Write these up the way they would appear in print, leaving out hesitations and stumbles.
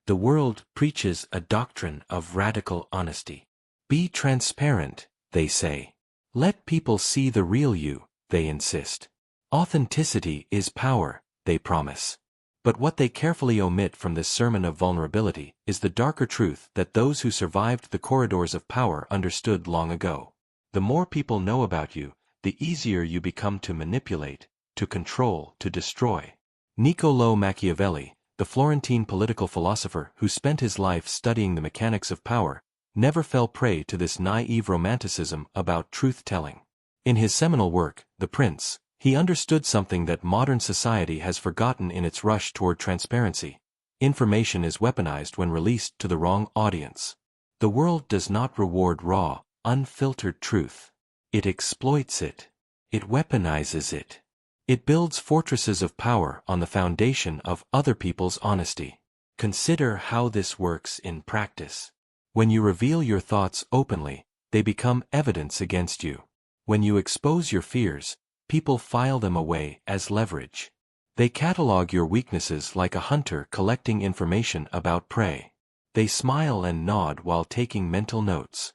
The world preaches a doctrine of radical honesty. Be transparent, they say. Let people see the real you, they insist. Authenticity is power, they promise. But what they carefully omit from this sermon of vulnerability is the darker truth that those who survived the corridors of power understood long ago. The more people know about you, the easier you become to manipulate, to control, to destroy. Niccolò Machiavelli, the Florentine political philosopher who spent his life studying the mechanics of power, never fell prey to this naive romanticism about truth-telling. In his seminal work, The Prince, he understood something that modern society has forgotten in its rush toward transparency. Information is weaponized when released to the wrong audience. The world does not reward raw, unfiltered truth. It exploits it. It weaponizes it. It builds fortresses of power on the foundation of other people's honesty. Consider how this works in practice. When you reveal your thoughts openly, they become evidence against you. When you expose your fears, people file them away as leverage. They catalog your weaknesses like a hunter collecting information about prey. They smile and nod while taking mental notes.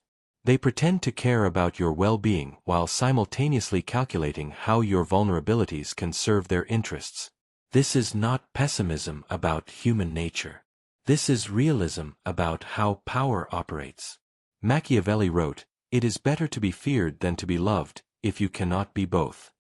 They pretend to care about your well-being while simultaneously calculating how your vulnerabilities can serve their interests. This is not pessimism about human nature. This is realism about how power operates. Machiavelli wrote, "It is better to be feared than to be loved, if you cannot be both."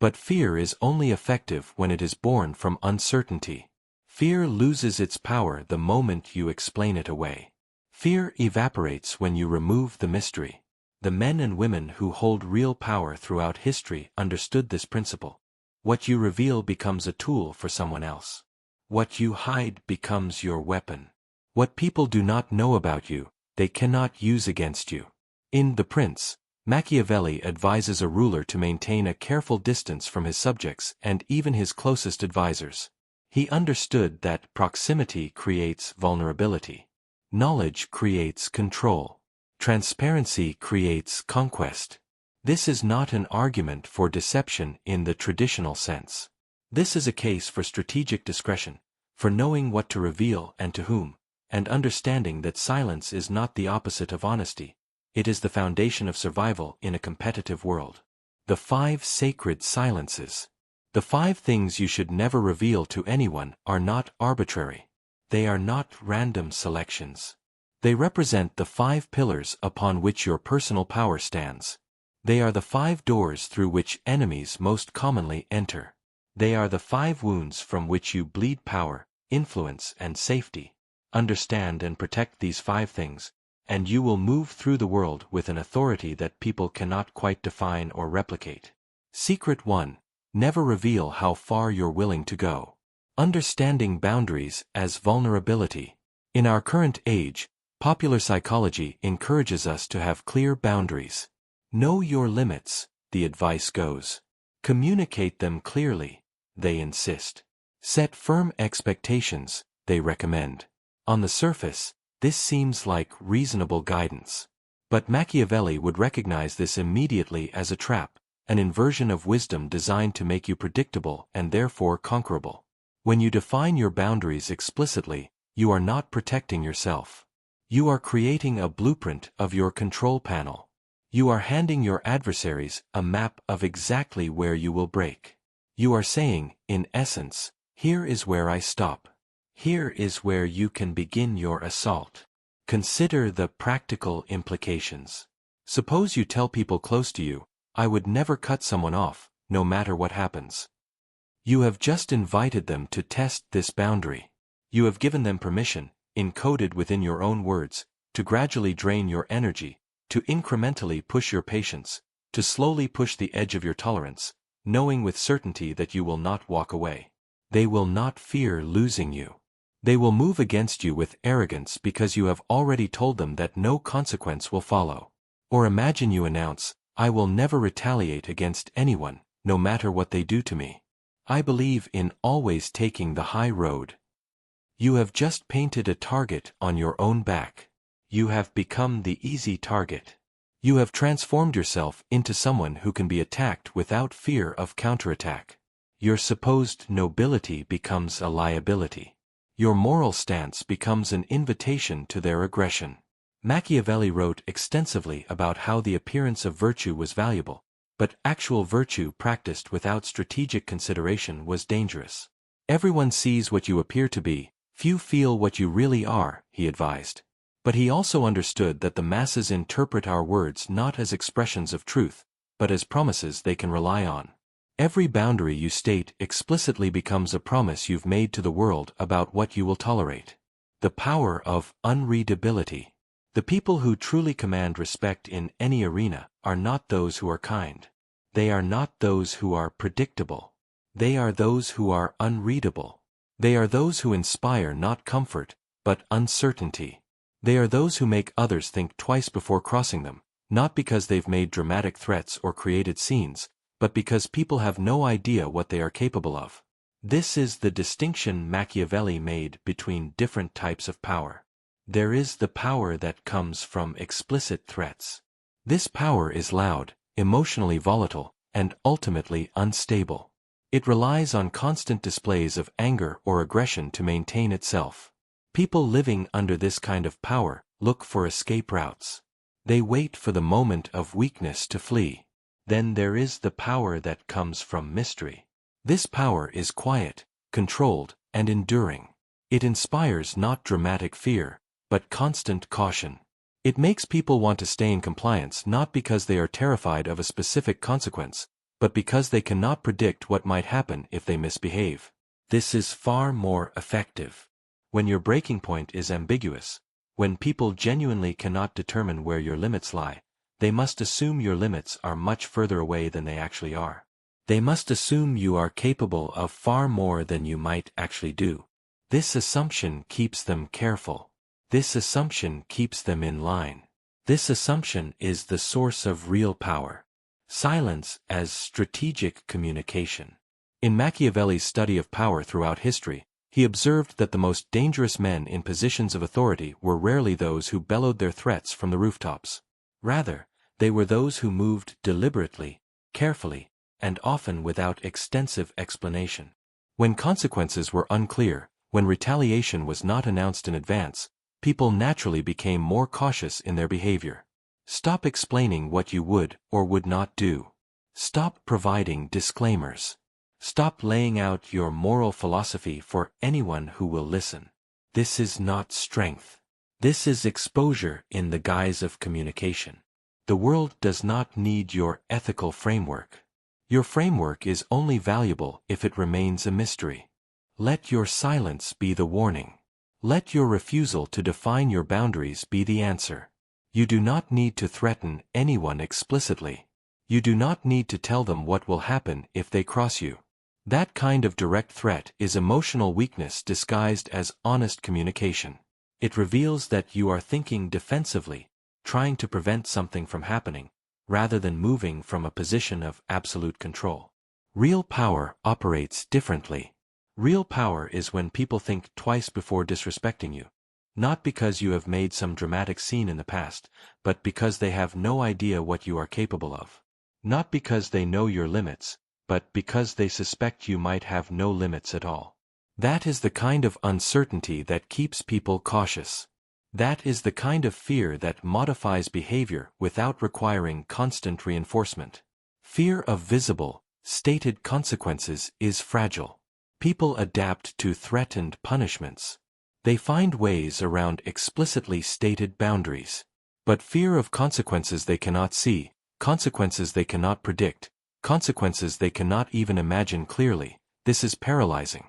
But fear is only effective when it is born from uncertainty. Fear loses its power the moment you explain it away. Fear evaporates when you remove the mystery. The men and women who hold real power throughout history understood this principle. What you reveal becomes a tool for someone else. What you hide becomes your weapon. What people do not know about you, they cannot use against you. In The Prince, Machiavelli advises a ruler to maintain a careful distance from his subjects and even his closest advisors. He understood that proximity creates vulnerability. Knowledge creates control. Transparency creates conquest. This is not an argument for deception in the traditional sense. This is a case for strategic discretion, for knowing what to reveal and to whom, and understanding that silence is not the opposite of honesty. It is the foundation of survival in a competitive world. The 5 sacred silences. The 5 things you should never reveal to anyone are not arbitrary. They are not random selections. They represent the 5 pillars upon which your personal power stands. They are the 5 doors through which enemies most commonly enter. They are the 5 wounds from which you bleed power, influence, and safety. Understand and protect these 5 things, and you will move through the world with an authority that people cannot quite define or replicate. Secret 1. Never reveal how far you're willing to go. Understanding boundaries as vulnerability. In our current age, popular psychology encourages us to have clear boundaries. Know your limits, the advice goes. Communicate them clearly, they insist. Set firm expectations, they recommend. On the surface, this seems like reasonable guidance. But Machiavelli would recognize this immediately as a trap, an inversion of wisdom designed to make you predictable and therefore conquerable. When you define your boundaries explicitly, you are not protecting yourself. You are creating a blueprint of your control panel. You are handing your adversaries a map of exactly where you will break. You are saying, in essence, here is where I stop. Here is where you can begin your assault. Consider the practical implications. Suppose you tell people close to you, "I would never cut someone off, no matter what happens." You have just invited them to test this boundary. You have given them permission, encoded within your own words, to gradually drain your energy, to incrementally push your patience, to slowly push the edge of your tolerance, knowing with certainty that you will not walk away. They will not fear losing you. They will move against you with arrogance because you have already told them that no consequence will follow. Or imagine you announce, "I will never retaliate against anyone, no matter what they do to me. I believe in always taking the high road." You have just painted a target on your own back. You have become the easy target. You have transformed yourself into someone who can be attacked without fear of counterattack. Your supposed nobility becomes a liability. Your moral stance becomes an invitation to their aggression. Machiavelli wrote extensively about how the appearance of virtue was valuable, but actual virtue practiced without strategic consideration was dangerous. Everyone sees what you appear to be, few feel what you really are, he advised. But he also understood that the masses interpret our words not as expressions of truth, but as promises they can rely on. Every boundary you state explicitly becomes a promise you've made to the world about what you will tolerate. The power of unreadability. The people who truly command respect in any arena are not those who are kind. They are not those who are predictable. They are those who are unreadable. They are those who inspire not comfort, but uncertainty. They are those who make others think twice before crossing them, not because they've made dramatic threats or created scenes, but because people have no idea what they are capable of. This is the distinction Machiavelli made between different types of power. There is the power that comes from explicit threats. This power is loud, emotionally volatile, and ultimately unstable. It relies on constant displays of anger or aggression to maintain itself. People living under this kind of power look for escape routes. They wait for the moment of weakness to flee. Then there is the power that comes from mystery. This power is quiet, controlled, and enduring. It inspires not dramatic fear, but constant caution. It makes people want to stay in compliance not because they are terrified of a specific consequence, but because they cannot predict what might happen if they misbehave. This is far more effective. When your breaking point is ambiguous, when people genuinely cannot determine where your limits lie, they must assume your limits are much further away than they actually are. They must assume you are capable of far more than you might actually do. This assumption keeps them careful. This assumption keeps them in line. This assumption is the source of real power. Silence as strategic communication. In Machiavelli's study of power throughout history, he observed that the most dangerous men in positions of authority were rarely those who bellowed their threats from the rooftops. Rather, they were those who moved deliberately, carefully, and often without extensive explanation. When consequences were unclear, when retaliation was not announced in advance, people naturally became more cautious in their behavior. Stop explaining what you would or would not do. Stop providing disclaimers. Stop laying out your moral philosophy for anyone who will listen. This is not strength. This is exposure in the guise of communication. The world does not need your ethical framework. Your framework is only valuable if it remains a mystery. Let your silence be the warning. Let your refusal to define your boundaries be the answer. You do not need to threaten anyone explicitly. You do not need to tell them what will happen if they cross you. That kind of direct threat is emotional weakness disguised as honest communication. It reveals that you are thinking defensively, trying to prevent something from happening, rather than moving from a position of absolute control. Real power operates differently. Real power is when people think twice before disrespecting you, not because you have made some dramatic scene in the past, but because they have no idea what you are capable of. Not because they know your limits, but because they suspect you might have no limits at all. That is the kind of uncertainty that keeps people cautious. That is the kind of fear that modifies behavior without requiring constant reinforcement. Fear of visible, stated consequences is fragile. People adapt to threatened punishments. They find ways around explicitly stated boundaries. But fear of consequences they cannot see, consequences they cannot predict, consequences they cannot even imagine clearly, this is paralyzing.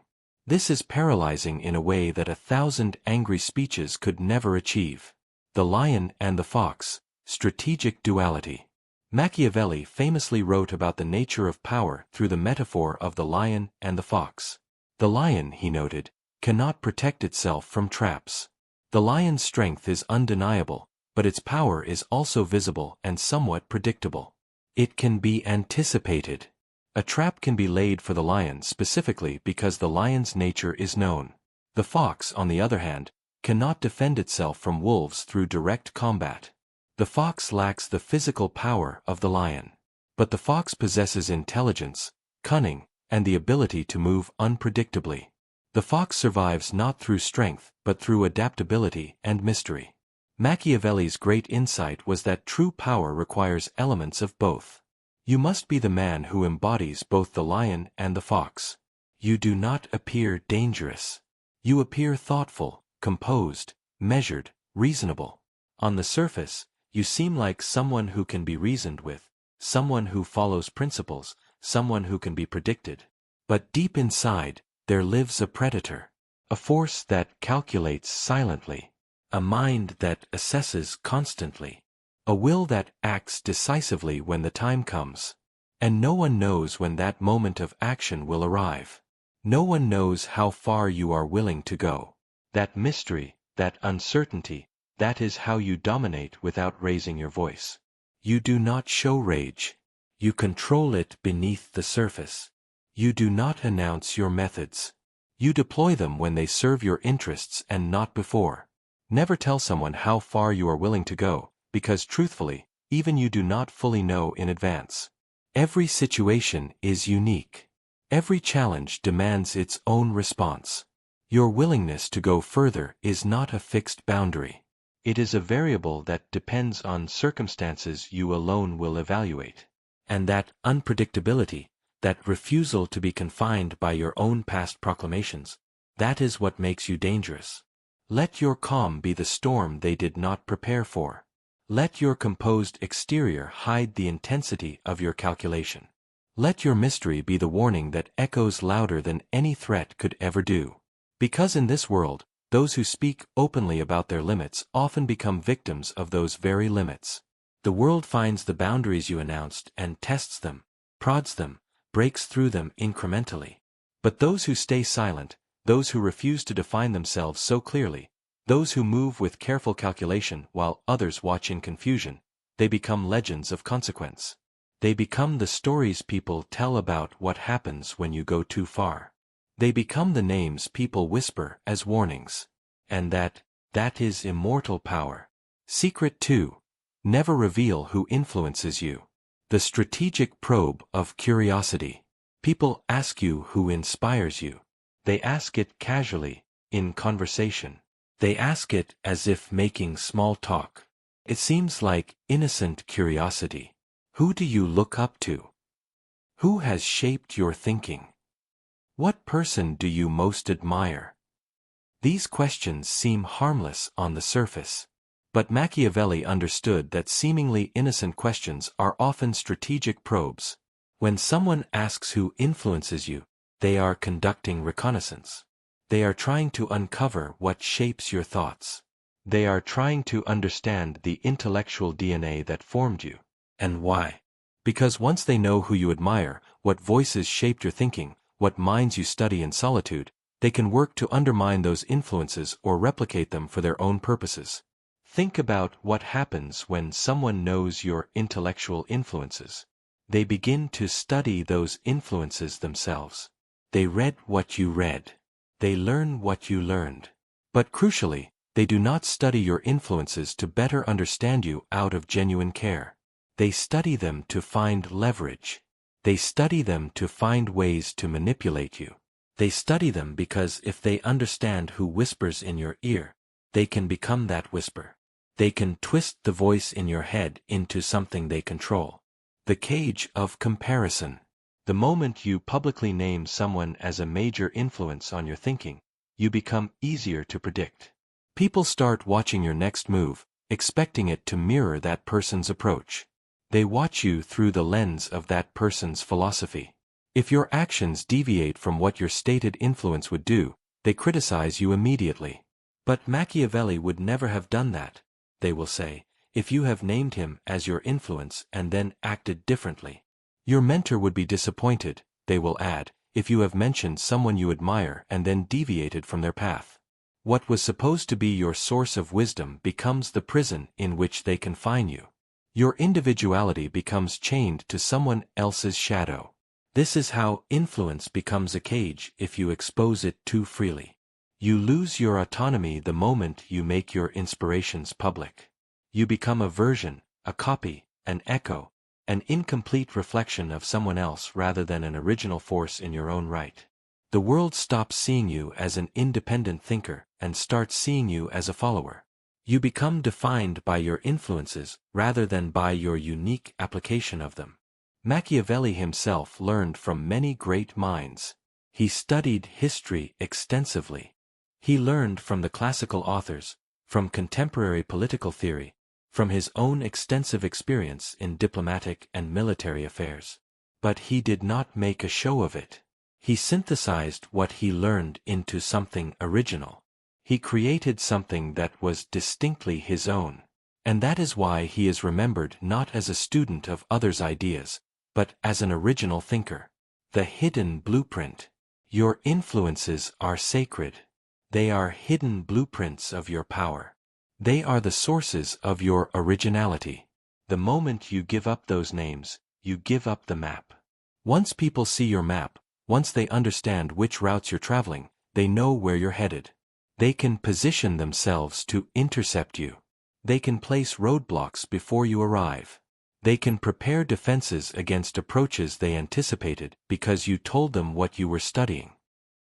This is paralyzing in a way that 1,000 angry speeches could never achieve. The lion and the fox, strategic duality. Machiavelli famously wrote about the nature of power through the metaphor of the lion and the fox. The lion, he noted, cannot protect itself from traps. The lion's strength is undeniable, but its power is also visible and somewhat predictable. It can be anticipated. A trap can be laid for the lion specifically because the lion's nature is known. The fox, on the other hand, cannot defend itself from wolves through direct combat. The fox lacks the physical power of the lion. But the fox possesses intelligence, cunning, and the ability to move unpredictably. The fox survives not through strength, but through adaptability and mystery. Machiavelli's great insight was that true power requires elements of both. You must be the man who embodies both the lion and the fox. You do not appear dangerous. You appear thoughtful, composed, measured, reasonable. On the surface, you seem like someone who can be reasoned with, someone who follows principles, someone who can be predicted. But deep inside, there lives a predator, a force that calculates silently, a mind that assesses constantly, a will that acts decisively when the time comes. And no one knows when that moment of action will arrive. No one knows how far you are willing to go. That mystery, that uncertainty, that is how you dominate without raising your voice. You do not show rage. You control it beneath the surface. You do not announce your methods. You deploy them when they serve your interests and not before. Never tell someone how far you are willing to go, because truthfully, even you do not fully know in advance. Every situation is unique. Every challenge demands its own response. Your willingness to go further is not a fixed boundary. It is a variable that depends on circumstances you alone will evaluate. And that unpredictability, that refusal to be confined by your own past proclamations, that is what makes you dangerous. Let your calm be the storm they did not prepare for. Let your composed exterior hide the intensity of your calculation. Let your mystery be the warning that echoes louder than any threat could ever do. Because in this world, those who speak openly about their limits often become victims of those very limits. The world finds the boundaries you announced and tests them, prods them, breaks through them incrementally. But those who stay silent, those who refuse to define themselves so clearly, those who move with careful calculation while others watch in confusion, they become legends of consequence. They become the stories people tell about what happens when you go too far. They become the names people whisper as warnings. And that is immortal power. Secret 2. Never reveal who influences you. The strategic probe of curiosity. People ask you who inspires you. They ask it casually, in conversation. They ask it as if making small talk. It seems like innocent curiosity. Who do you look up to? Who has shaped your thinking? What person do you most admire? These questions seem harmless on the surface. But Machiavelli understood that seemingly innocent questions are often strategic probes. When someone asks who influences you, they are conducting reconnaissance. They are trying to uncover what shapes your thoughts. They are trying to understand the intellectual DNA that formed you. And why? Because once they know who you admire, what voices shaped your thinking, what minds you study in solitude, they can work to undermine those influences or replicate them for their own purposes. Think about what happens when someone knows your intellectual influences. They begin to study those influences themselves. They read what you read. They learn what you learned. But crucially, they do not study your influences to better understand you out of genuine care. They study them to find leverage. They study them to find ways to manipulate you. They study them because if they understand who whispers in your ear, they can become that whisper. They can twist the voice in your head into something they control. The cage of comparison. The moment you publicly name someone as a major influence on your thinking, you become easier to predict. People start watching your next move, expecting it to mirror that person's approach. They watch you through the lens of that person's philosophy. If your actions deviate from what your stated influence would do, they criticize you immediately. But Machiavelli would never have done that, they will say, if you have named him as your influence and then acted differently. Your mentor would be disappointed, they will add, if you have mentioned someone you admire and then deviated from their path. What was supposed to be your source of wisdom becomes the prison in which they confine you. Your individuality becomes chained to someone else's shadow. This is how influence becomes a cage if you expose it too freely. You lose your autonomy the moment you make your inspirations public. You become a version, a copy, an echo, an incomplete reflection of someone else rather than an original force in your own right. The world stops seeing you as an independent thinker and starts seeing you as a follower. You become defined by your influences rather than by your unique application of them. Machiavelli himself learned from many great minds. He studied history extensively. He learned from the classical authors, from contemporary political theory, from his own extensive experience in diplomatic and military affairs. But he did not make a show of it. He synthesized what he learned into something original. He created something that was distinctly his own. And that is why he is remembered not as a student of others' ideas, but as an original thinker. The hidden blueprint. Your influences are sacred. They are hidden blueprints of your power. They are the sources of your originality. The moment you give up those names, you give up the map. Once people see your map, once they understand which routes you're traveling, they know where you're headed. They can position themselves to intercept you. They can place roadblocks before you arrive. They can prepare defenses against approaches they anticipated because you told them what you were studying.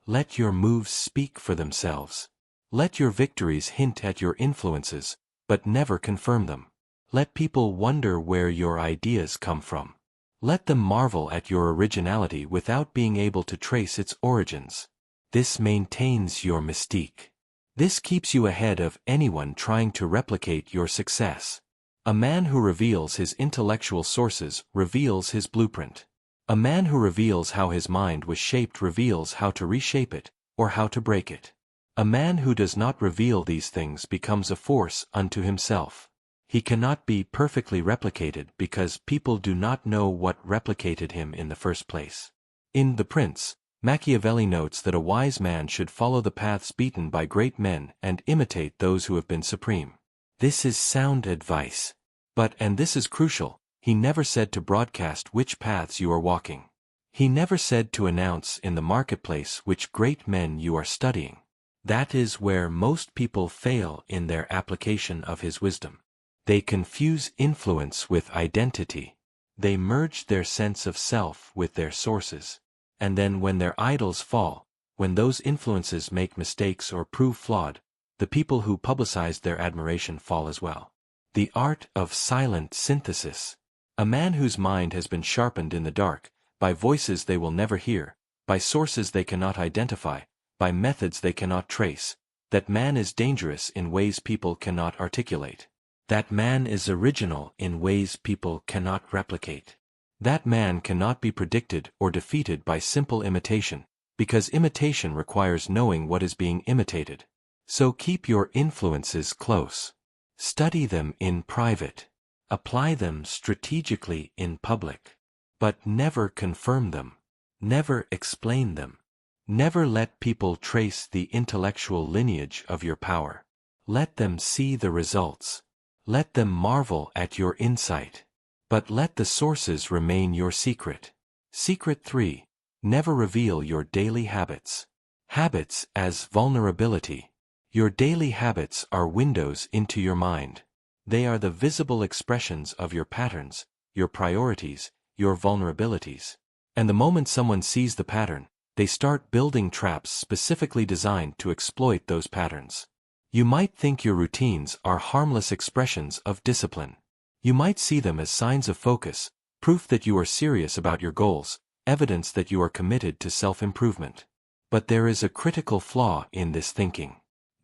Let your moves speak for themselves. Let your victories hint at your influences, but never confirm them. Let people wonder where your ideas come from. Let them marvel at your originality without being able to trace its origins. This maintains your mystique. This keeps you ahead of anyone trying to replicate your success. A man who reveals his intellectual sources reveals his blueprint. A man who reveals how his mind was shaped reveals how to reshape it, or how to break it. A man who does not reveal these things becomes a force unto himself. He cannot be perfectly replicated because people do not know what replicated him in the first place. In The Prince, Machiavelli notes that a wise man should follow the paths beaten by great men and imitate those who have been supreme. This is sound advice. But, and this is crucial, he never said to broadcast which paths you are walking. He never said to announce in the marketplace which great men you are studying. That is where most people fail in their application of his wisdom. They confuse influence with identity. They merge their sense of self with their sources. And then when their idols fall, when those influences make mistakes or prove flawed, the people who publicized their admiration fall as well. The art of silent synthesis. A man whose mind has been sharpened in the dark, by voices they will never hear, by sources they cannot identify, by methods they cannot trace, that man is dangerous in ways people cannot articulate. That man is original in ways people cannot replicate. That man cannot be predicted or defeated by simple imitation, because imitation requires knowing what is being imitated. So keep your influences close. Study them in private. Apply them strategically in public. But never confirm them. Never explain them. Never let people trace the intellectual lineage of your power. Let them see the results. Let them marvel at your insight. But let the sources remain your secret. Secret 3. Never reveal your daily habits. Habits as vulnerability. Your daily habits are windows into your mind. They are the visible expressions of your patterns, your priorities, your vulnerabilities. And the moment someone sees the pattern, they start building traps specifically designed to exploit those patterns. You might think your routines are harmless expressions of discipline. You might see them as signs of focus, proof that you are serious about your goals, evidence that you are committed to self-improvement. But there is a critical flaw in this thinking.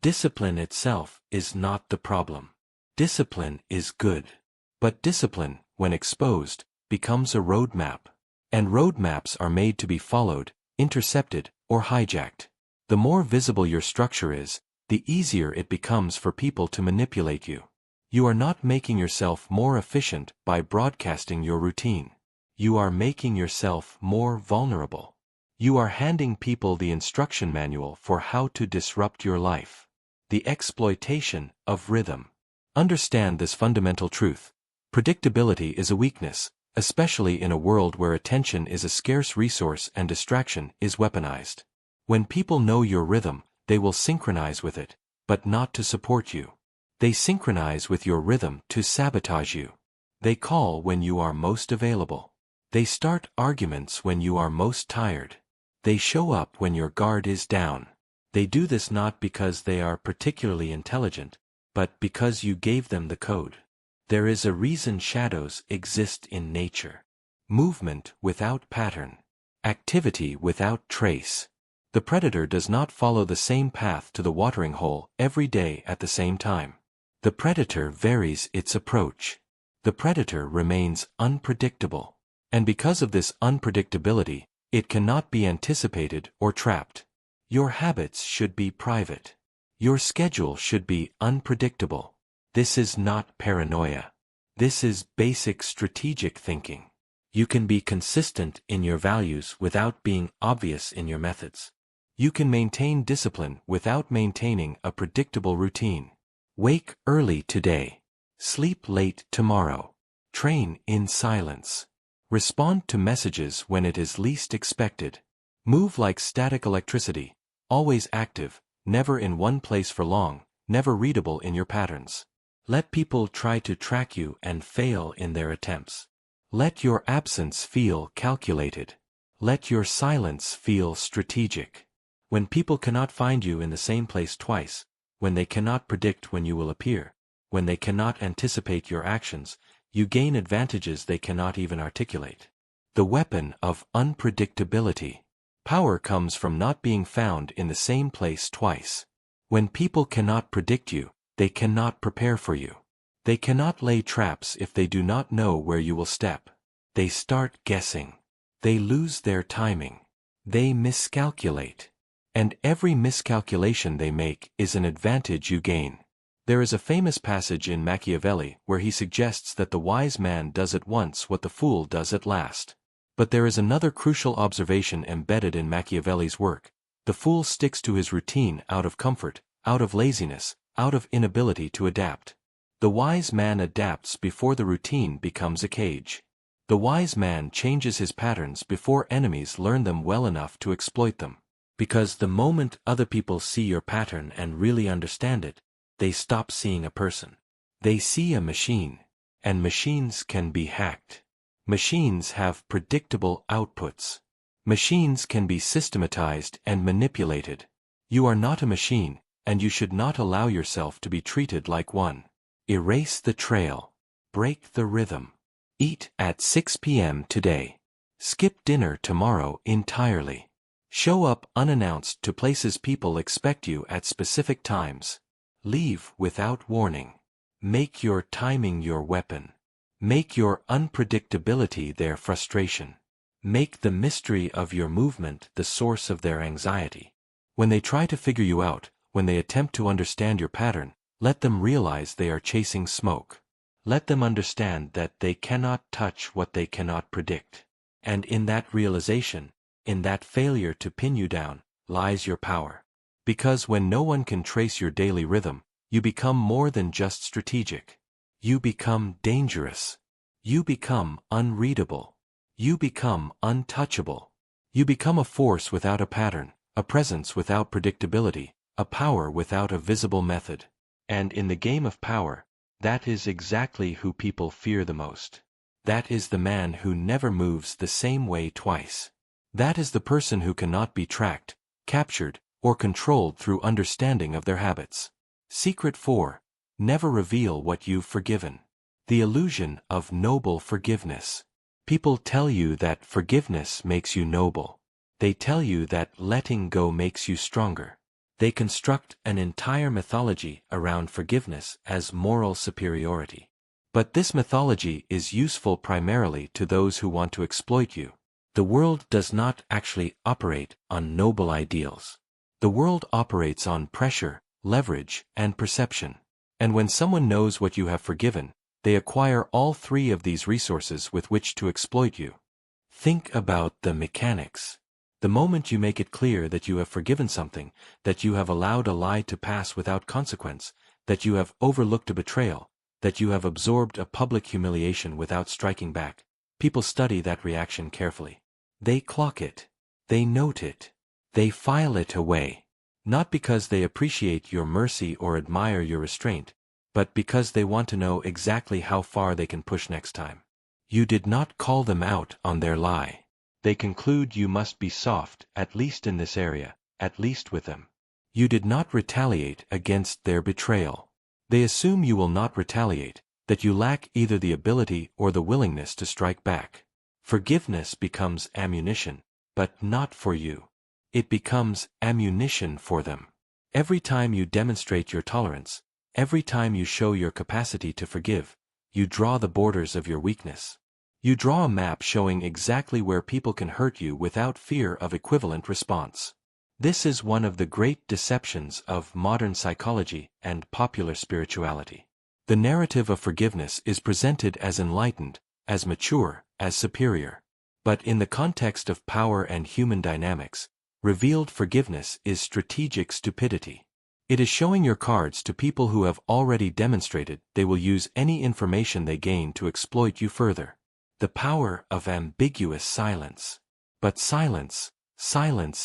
Discipline itself is not the problem. Discipline is good. But discipline, when exposed, becomes a roadmap. And roadmaps are made to be followed, intercepted, or hijacked. The more visible your structure is, the easier it becomes for people to manipulate you. You are not making yourself more efficient by broadcasting your routine. You are making yourself more vulnerable. You are handing people the instruction manual for how to disrupt your life. The exploitation of rhythm. Understand this fundamental truth. Predictability is a weakness, especially in a world where attention is a scarce resource and distraction is weaponized. When people know your rhythm, they will synchronize with it, but not to support you. They synchronize with your rhythm to sabotage you. They call when you are most available. They start arguments when you are most tired. They show up when your guard is down. They do this not because they are particularly intelligent, but because you gave them the code. There is a reason shadows exist in nature. Movement without pattern. Activity without trace. The predator does not follow the same path to the watering hole every day at the same time. The predator varies its approach. The predator remains unpredictable. And because of this unpredictability, it cannot be anticipated or trapped. Your habits should be private. Your schedule should be unpredictable. This is not paranoia. This is basic strategic thinking. You can be consistent in your values without being obvious in your methods. You can maintain discipline without maintaining a predictable routine. Wake early today. Sleep late tomorrow. Train in silence. Respond to messages when it is least expected. Move like static electricity, always active, never in one place for long, never readable in your patterns. Let people try to track you and fail in their attempts. Let your absence feel calculated. Let your silence feel strategic. When people cannot find you in the same place twice, when they cannot predict when you will appear, when they cannot anticipate your actions, you gain advantages they cannot even articulate. The weapon of unpredictability. Power comes from not being found in the same place twice. When people cannot predict you, they cannot prepare for you. They cannot lay traps if they do not know where you will step. They start guessing. They lose their timing. They miscalculate. And every miscalculation they make is an advantage you gain. There is a famous passage in Machiavelli where he suggests that the wise man does at once what the fool does at last. But there is another crucial observation embedded in Machiavelli's work. The fool sticks to his routine out of comfort, out of laziness, out of inability to adapt. The wise man adapts before the routine becomes a cage. The wise man changes his patterns before enemies learn them well enough to exploit them. Because the moment other people see your pattern and really understand it, they stop seeing a person. They see a machine. And machines can be hacked. Machines have predictable outputs. Machines can be systematized and manipulated. You are not a machine, and you should not allow yourself to be treated like one. Erase the trail. Break the rhythm. Eat at 6 p.m. today. Skip dinner tomorrow entirely. Show up unannounced to places people expect you at specific times. Leave without warning. Make your timing your weapon. Make your unpredictability their frustration. Make the mystery of your movement the source of their anxiety. When they try to figure you out, when they attempt to understand your pattern, let them realize they are chasing smoke. Let them understand that they cannot touch what they cannot predict. And in that realization, in that failure to pin you down, lies your power. Because when no one can trace your daily rhythm, you become more than just strategic. You become dangerous. You become unreadable. You become untouchable. You become a force without a pattern, a presence without predictability, a power without a visible method. And in the game of power, that is exactly who people fear the most. That is the man who never moves the same way twice. That is the person who cannot be tracked, captured, or controlled through understanding of their habits. Secret 4. Never reveal what you've forgiven. The illusion of noble forgiveness. People tell you that forgiveness makes you noble. They tell you that letting go makes you stronger. They construct an entire mythology around forgiveness as moral superiority. But this mythology is useful primarily to those who want to exploit you. The world does not actually operate on noble ideals. The world operates on pressure, leverage, and perception. And when someone knows what you have forgiven, they acquire all three of these resources with which to exploit you. Think about the mechanics. The moment you make it clear that you have forgiven something, that you have allowed a lie to pass without consequence, that you have overlooked a betrayal, that you have absorbed a public humiliation without striking back, people study that reaction carefully. They clock it. They note it. They file it away. Not because they appreciate your mercy or admire your restraint, but because they want to know exactly how far they can push next time. You did not call them out on their lie. They conclude you must be soft, at least in this area, at least with them. You did not retaliate against their betrayal. They assume you will not retaliate, that you lack either the ability or the willingness to strike back. Forgiveness becomes ammunition, but not for you. It becomes ammunition for them. Every time you demonstrate your tolerance, every time you show your capacity to forgive, you draw the borders of your weakness. You draw a map showing exactly where people can hurt you without fear of equivalent response. This is one of the great deceptions of modern psychology and popular spirituality. The narrative of forgiveness is presented as enlightened, as mature, as superior. But in the context of power and human dynamics, revealed forgiveness is strategic stupidity. It is showing your cards to people who have already demonstrated they will use any information they gain to exploit you further. The power of ambiguous silence. But silence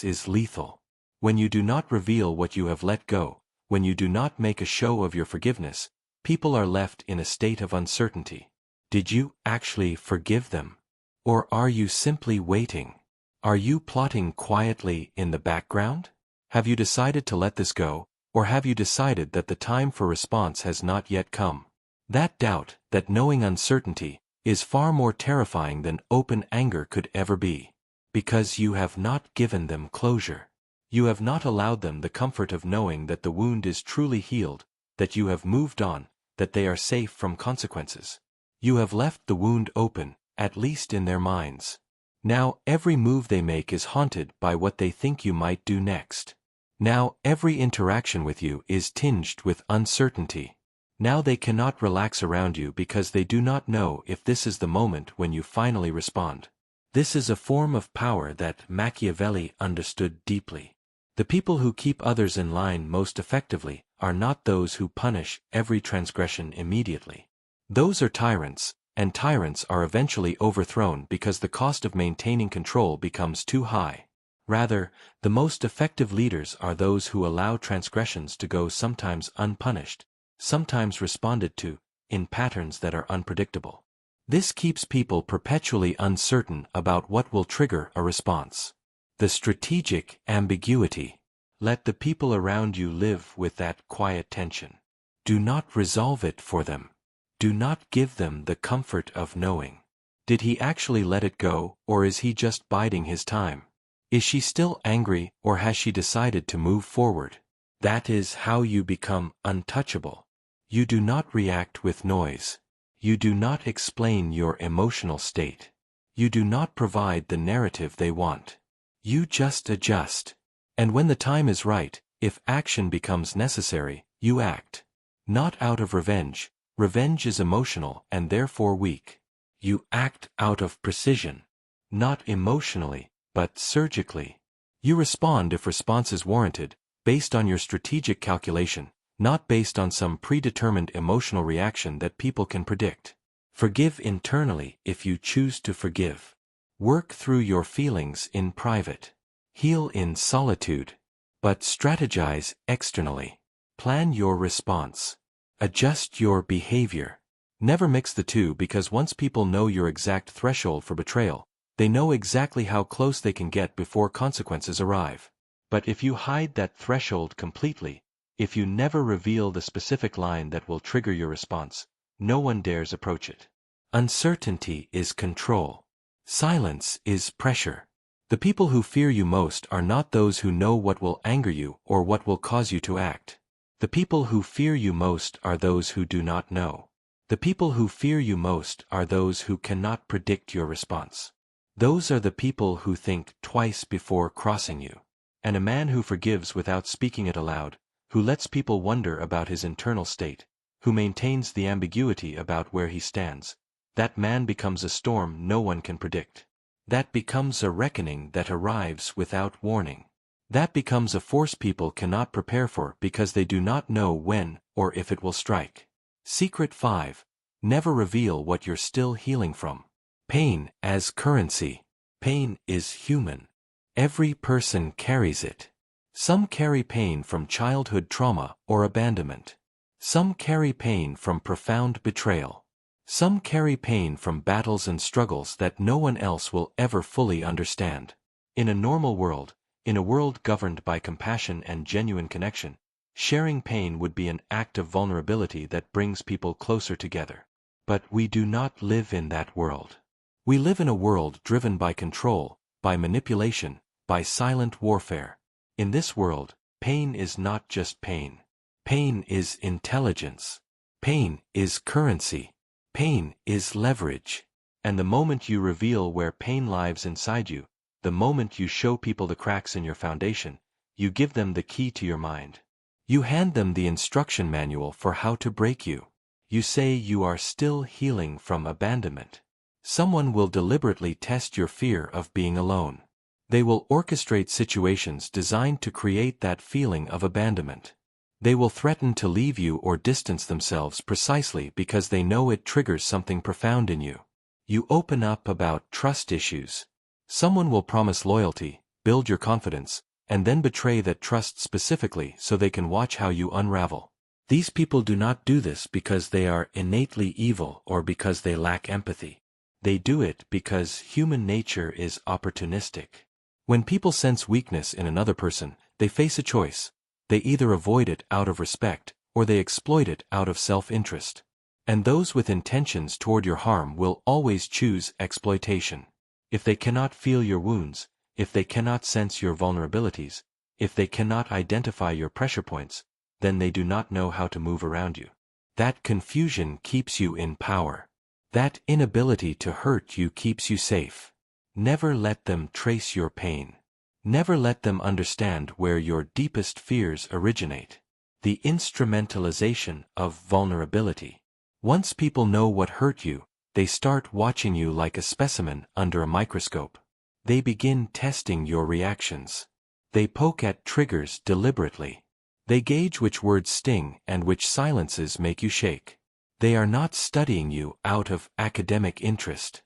is lethal. When you do not reveal what you have let go, when you do not make a show of your forgiveness, people are left in a state of uncertainty. Did you actually forgive them? Or are you simply waiting? Are you plotting quietly in the background? Have you decided to let this go, or have you decided that the time for response has not yet come? That doubt, that knowing uncertainty, is far more terrifying than open anger could ever be. Because you have not given them closure. You have not allowed them the comfort of knowing that the wound is truly healed, that you have moved on, that they are safe from consequences. You have left the wound open, at least in their minds. Now every move they make is haunted by what they think you might do next. Now every interaction with you is tinged with uncertainty. Now they cannot relax around you because they do not know if this is the moment when you finally respond. This is a form of power that Machiavelli understood deeply. The people who keep others in line most effectively are not those who punish every transgression immediately. Those are tyrants, and tyrants are eventually overthrown because the cost of maintaining control becomes too high. Rather, the most effective leaders are those who allow transgressions to go sometimes unpunished, sometimes responded to, in patterns that are unpredictable. This keeps people perpetually uncertain about what will trigger a response. The strategic ambiguity. Let the people around you live with that quiet tension. Do not resolve it for them. Do not give them the comfort of knowing. Did he actually let it go, or is he just biding his time? Is she still angry, or has she decided to move forward? That is how you become untouchable. You do not react with noise. You do not explain your emotional state. You do not provide the narrative they want. You just adjust. And when the time is right, if action becomes necessary, you act. Not out of revenge. Revenge is emotional and therefore weak. You act out of precision. Not emotionally, but surgically. You respond if response is warranted, based on your strategic calculation, not based on some predetermined emotional reaction that people can predict. Forgive internally if you choose to forgive. Work through your feelings in private. Heal in solitude. But strategize externally. Plan your response. Adjust your behavior. Never mix the two because once people know your exact threshold for betrayal, they know exactly how close they can get before consequences arrive. But if you hide that threshold completely, if you never reveal the specific line that will trigger your response, no one dares approach it. Uncertainty is control. Silence is pressure. The people who fear you most are not those who know what will anger you or what will cause you to act. The people who fear you most are those who do not know. The people who fear you most are those who cannot predict your response. Those are the people who think twice before crossing you. And a man who forgives without speaking it aloud, who lets people wonder about his internal state, who maintains the ambiguity about where he stands, that man becomes a storm no one can predict. That becomes a reckoning that arrives without warning. That becomes a force people cannot prepare for because they do not know when or if it will strike. Secret 5. Never reveal what you're still healing from. Pain as currency. Pain is human. Every person carries it. Some carry pain from childhood trauma or abandonment. Some carry pain from profound betrayal. Some carry pain from battles and struggles that no one else will ever fully understand. In a normal world, in a world governed by compassion and genuine connection, sharing pain would be an act of vulnerability that brings people closer together. But we do not live in that world. We live in a world driven by control, by manipulation, by silent warfare. In this world, pain is not just pain. Pain is intelligence. Pain is currency. Pain is leverage. And the moment you reveal where pain lives inside you, the moment you show people the cracks in your foundation, you give them the key to your mind. You hand them the instruction manual for how to break you. You say you are still healing from abandonment. Someone will deliberately test your fear of being alone. They will orchestrate situations designed to create that feeling of abandonment. They will threaten to leave you or distance themselves precisely because they know it triggers something profound in you. You open up about trust issues. Someone will promise loyalty, build your confidence, and then betray that trust specifically so they can watch how you unravel. These people do not do this because they are innately evil or because they lack empathy. They do it because human nature is opportunistic. When people sense weakness in another person, they face a choice. They either avoid it out of respect, or they exploit it out of self-interest. And those with intentions toward your harm will always choose exploitation. If they cannot feel your wounds, if they cannot sense your vulnerabilities, if they cannot identify your pressure points, then they do not know how to move around you. That confusion keeps you in power. That inability to hurt you keeps you safe. Never let them trace your pain. Never let them understand where your deepest fears originate. The instrumentalization of vulnerability. Once people know what hurt you, they start watching you like a specimen under a microscope. They begin testing your reactions. They poke at triggers deliberately. They gauge which words sting and which silences make you shake. They are not studying you out of academic interest.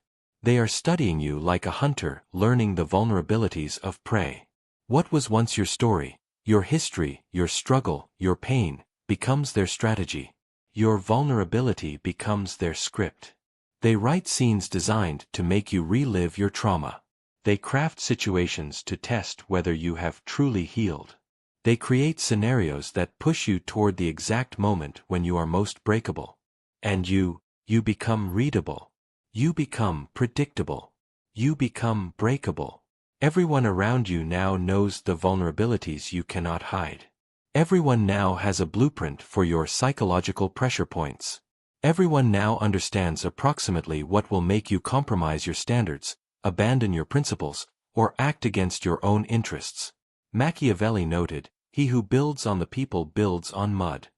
They are studying you like a hunter learning the vulnerabilities of prey. What was once your story, your history, your struggle, your pain, becomes their strategy. Your vulnerability becomes their script. They write scenes designed to make you relive your trauma. They craft situations to test whether you have truly healed. They create scenarios that push you toward the exact moment when you are most breakable. And you become readable. You become predictable. You become breakable. Everyone around you now knows the vulnerabilities you cannot hide. Everyone now has a blueprint for your psychological pressure points. Everyone now understands approximately what will make you compromise your standards, abandon your principles, or act against your own interests. Machiavelli noted, "He who builds on the people builds on mud."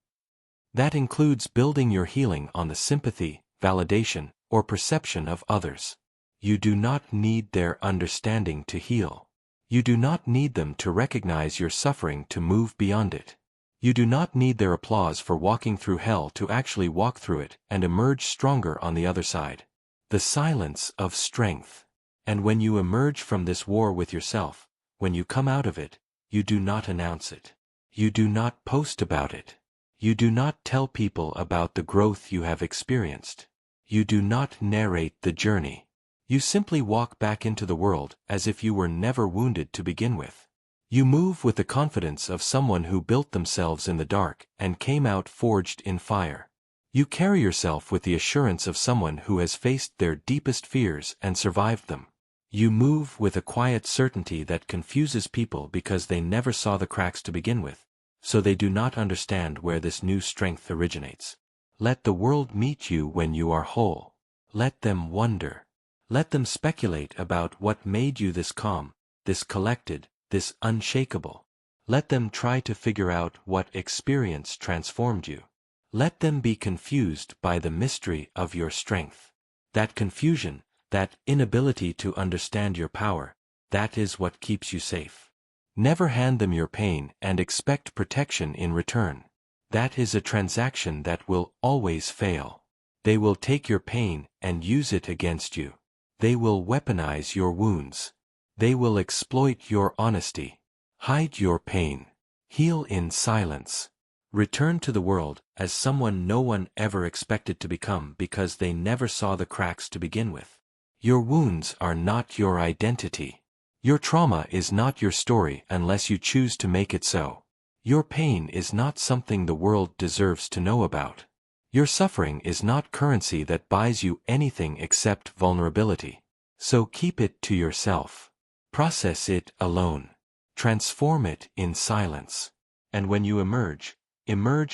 That includes building your healing on the sympathy, validation, or perception of others. You do not need their understanding to heal. You do not need them to recognize your suffering to move beyond it. You do not need their applause for walking through hell to actually walk through it and emerge stronger on the other side. The silence of strength. And when you emerge from this war with yourself, when you come out of it, you do not announce it. You do not post about it. You do not tell people about the growth you have experienced. You do not narrate the journey. You simply walk back into the world as if you were never wounded to begin with. You move with the confidence of someone who built themselves in the dark and came out forged in fire. You carry yourself with the assurance of someone who has faced their deepest fears and survived them. You move with a quiet certainty that confuses people because they never saw the cracks to begin with, so they do not understand where this new strength originates. Let the world meet you when you are whole. Let them wonder. Let them speculate about what made you this calm, this collected, this unshakable. Let them try to figure out what experience transformed you. Let them be confused by the mystery of your strength. That confusion, that inability to understand your power, that is what keeps you safe. Never hand them your pain and expect protection in return. That is a transaction that will always fail. They will take your pain and use it against you. They will weaponize your wounds. They will exploit your honesty. Hide your pain. Heal in silence. Return to the world as someone no one ever expected to become because they never saw the cracks to begin with. Your wounds are not your identity. Your trauma is not your story unless you choose to make it so. Your pain is not something the world deserves to know about. Your suffering is not currency that buys you anything except vulnerability. So keep it to yourself. Process it alone. Transform it in silence. And when you emerge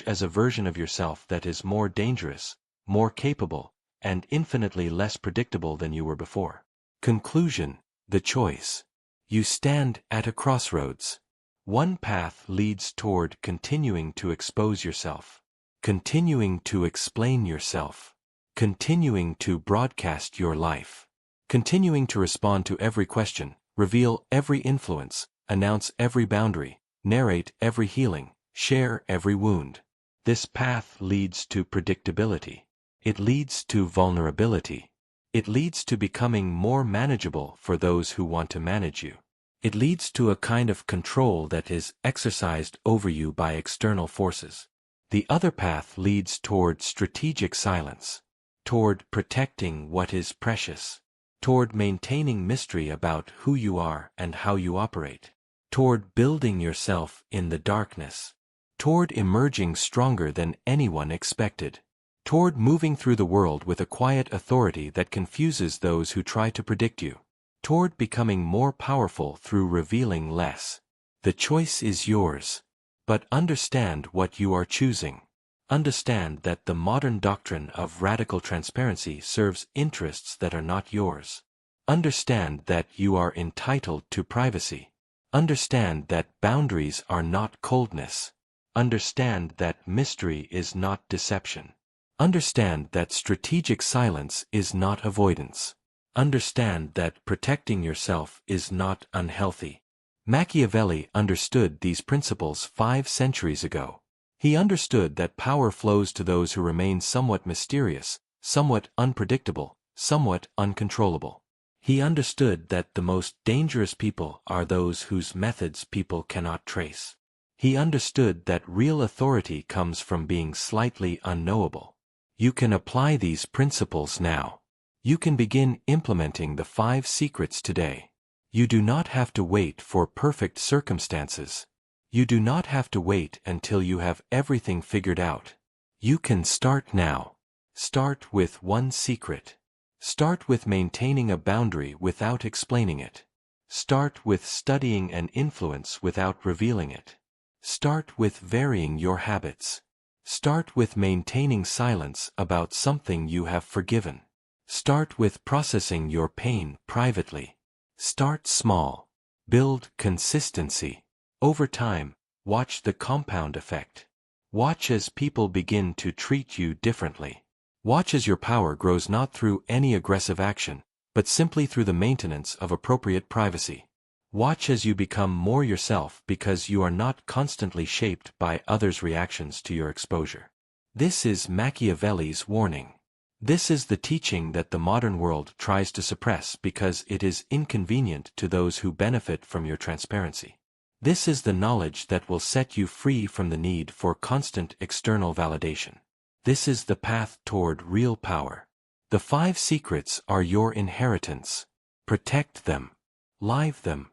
as a version of yourself that is more dangerous, more capable, and infinitely less predictable than you were before. Conclusion: the choice. You stand at a crossroads. One path leads toward continuing to expose yourself, continuing to explain yourself, continuing to broadcast your life, continuing to respond to every question, reveal every influence, announce every boundary, narrate every healing, share every wound. This path leads to predictability. It leads to vulnerability. It leads to becoming more manageable for those who want to manage you. It leads to a kind of control that is exercised over you by external forces. The other path leads toward strategic silence, toward protecting what is precious, toward maintaining mystery about who you are and how you operate, toward building yourself in the darkness, toward emerging stronger than anyone expected, toward moving through the world with a quiet authority that confuses those who try to predict you, toward becoming more powerful through revealing less. The choice is yours. But understand what you are choosing. Understand that the modern doctrine of radical transparency serves interests that are not yours. Understand that you are entitled to privacy. Understand that boundaries are not coldness. Understand that mystery is not deception. Understand that strategic silence is not avoidance. Understand that protecting yourself is not unhealthy. Machiavelli understood these principles 5 centuries ago. He understood that power flows to those who remain somewhat mysterious, somewhat unpredictable, somewhat uncontrollable. He understood that the most dangerous people are those whose methods people cannot trace. He understood that real authority comes from being slightly unknowable. You can apply these principles now. You can begin implementing the 5 secrets today. You do not have to wait for perfect circumstances. You do not have to wait until you have everything figured out. You can start now. Start with one secret. Start with maintaining a boundary without explaining it. Start with studying an influence without revealing it. Start with varying your habits. Start with maintaining silence about something you have forgiven. Start with processing your pain privately. Start small. Build consistency. Over time, watch the compound effect. Watch as people begin to treat you differently. Watch as your power grows not through any aggressive action, but simply through the maintenance of appropriate privacy. Watch as you become more yourself because you are not constantly shaped by others' reactions to your exposure. This is Machiavelli's warning. This is the teaching that the modern world tries to suppress because it is inconvenient to those who benefit from your transparency. This is the knowledge that will set you free from the need for constant external validation. This is the path toward real power. The 5 secrets are your inheritance. Protect them. Live them.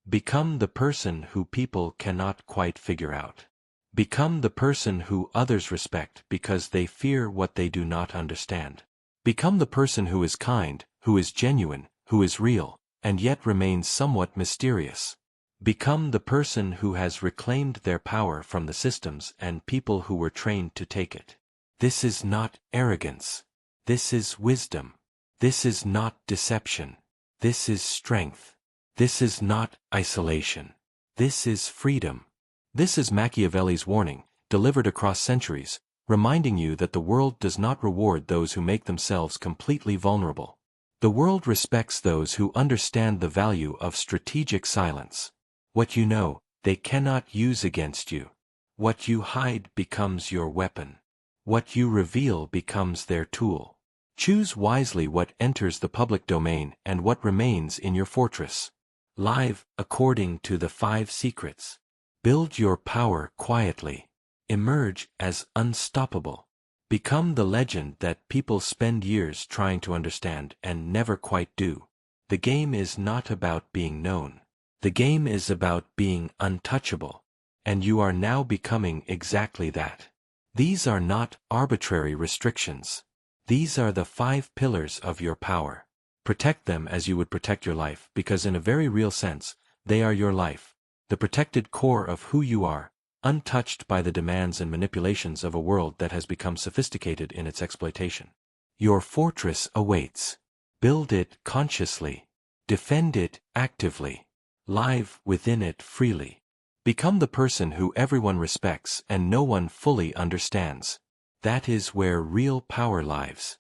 Become the person who people cannot quite figure out. Become the person who others respect because they fear what they do not understand. Become the person who is kind, who is genuine, who is real, and yet remains somewhat mysterious. Become the person who has reclaimed their power from the systems and people who were trained to take it. This is not arrogance. This is wisdom. This is not deception. This is strength. This is not isolation. This is freedom. This is Machiavelli's warning, delivered across centuries, reminding you that the world does not reward those who make themselves completely vulnerable. The world respects those who understand the value of strategic silence. What you know, they cannot use against you. What you hide becomes your weapon. What you reveal becomes their tool. Choose wisely what enters the public domain and what remains in your fortress. Live according to the 5 secrets. Build your power quietly. Emerge as unstoppable. Become the legend that people spend years trying to understand and never quite do. The game is not about being known. The game is about being untouchable. And you are now becoming exactly that. These are not arbitrary restrictions. These are the 5 pillars of your power. Protect them as you would protect your life, because in a very real sense, they are your life, the protected core of who you are, untouched by the demands and manipulations of a world that has become sophisticated in its exploitation. Your fortress awaits. Build it consciously. Defend it actively. Live within it freely. Become the person who everyone respects and no one fully understands. That is where real power lives.